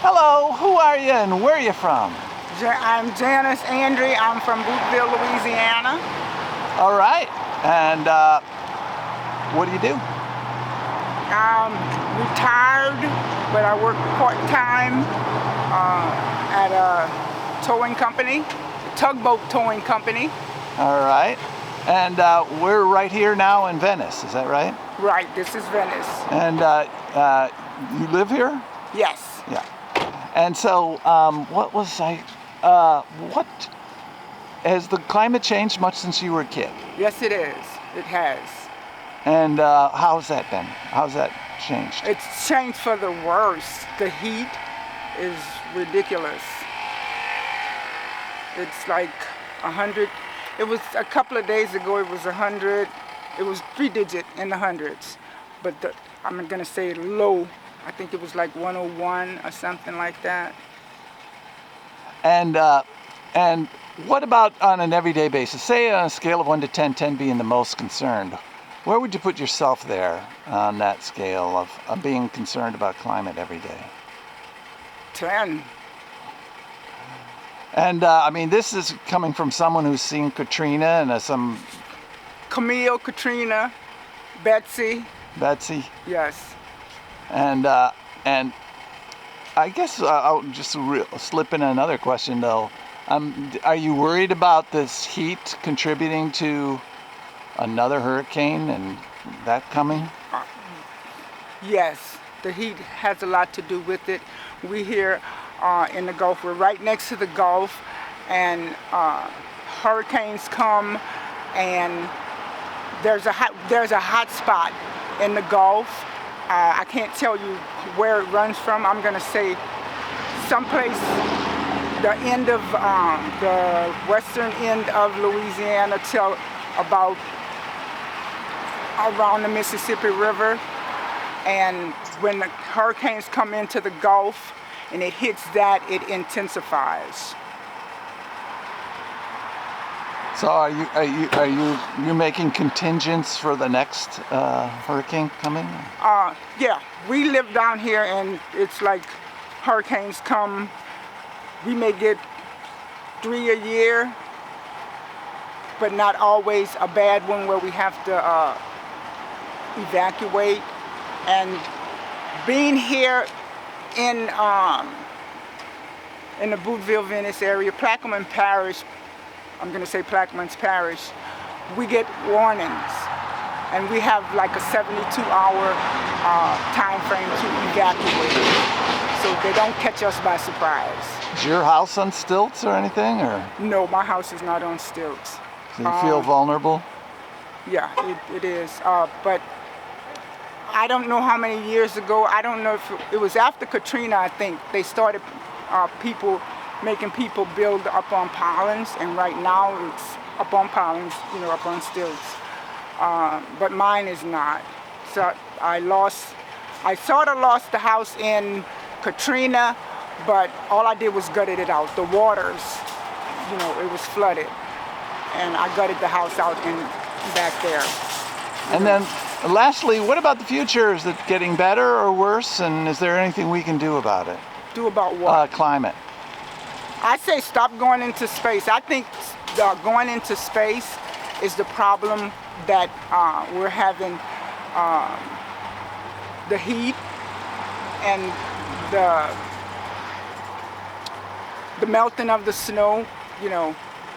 Hello, who are you and where are you from? I'm Janice Andry. I'm from Boothville, Louisiana. All right, and what do you do? I'm retired, but I work part-time at a towing company, a tugboat towing company. All right, and we're right here now in Venice, is that right? Right, this is Venice. And you live here? Yes. Yeah. And so, what has the climate changed much since you were a kid? Yes, it is. It has. And how's that been? How's that changed? It's changed for the worse. The heat is ridiculous. It's like 100. It was a couple of days ago, it was 100. It was 3-digit in the hundreds. But I'm going to say low. I think it was like 101 or something like that. And what about on an everyday basis? Say on a scale of 1 to 10, 10 being the most concerned, where would you put yourself there on that scale of being concerned about climate every day? 10. And I mean, this is coming from someone who's seen Katrina and some... Camile, Katrina, Betsy. Betsy. Yes. And I guess I'll just slip in another question though. Are you worried about this heat contributing to another hurricane and that coming? Yes, the heat has a lot to do with it. We here in the Gulf, we're right next to the Gulf, and hurricanes come, and there's a hot spot in the Gulf. I can't tell you where it runs from. I'm going to say someplace, the end of the western end of Louisiana till about around the Mississippi River. And when the hurricanes come into the Gulf and it hits that, it intensifies. So are you making contingents for the next hurricane coming? Yeah, we live down here, and it's like hurricanes come. We may get 3 a year, but not always a bad one where we have to evacuate. And being here in the Boothville-Venice area, Plaquemines Parish, I'm going to say Plaquemines Parish, we get warnings, and we have like a 72-hour time frame to evacuate, so they don't catch us by surprise. Is your house on stilts or anything, or? No, my house is not on stilts. So you feel vulnerable? Yeah, it is. But I don't know how many years ago, I don't know if it was after Katrina, I think, they started making people build up on pilings, and right now it's up on pilings, up on stilts. But mine is not. So I sort of lost the house in Katrina, but all I did was gutted it out. The waters, it was flooded, and I gutted the house out and back there. And then lastly, what about the future? Is it getting better or worse? And is there anything we can do about it? Do about what? Climate. I say stop going into space. I think going into space is the problem that we're having. The heat and the melting of the snow,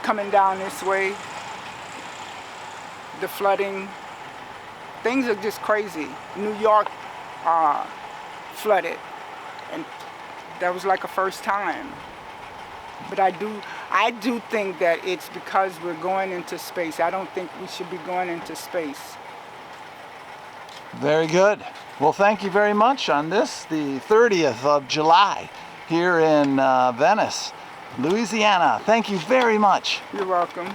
coming down this way. The flooding. Things are just crazy. New York flooded, and that was like a first time. But I do think that it's because we're going into space. I don't think we should be going into space. Very good. Well, thank you very much on this, the 30th of July, here in Venice, Louisiana. Thank you very much. You're welcome.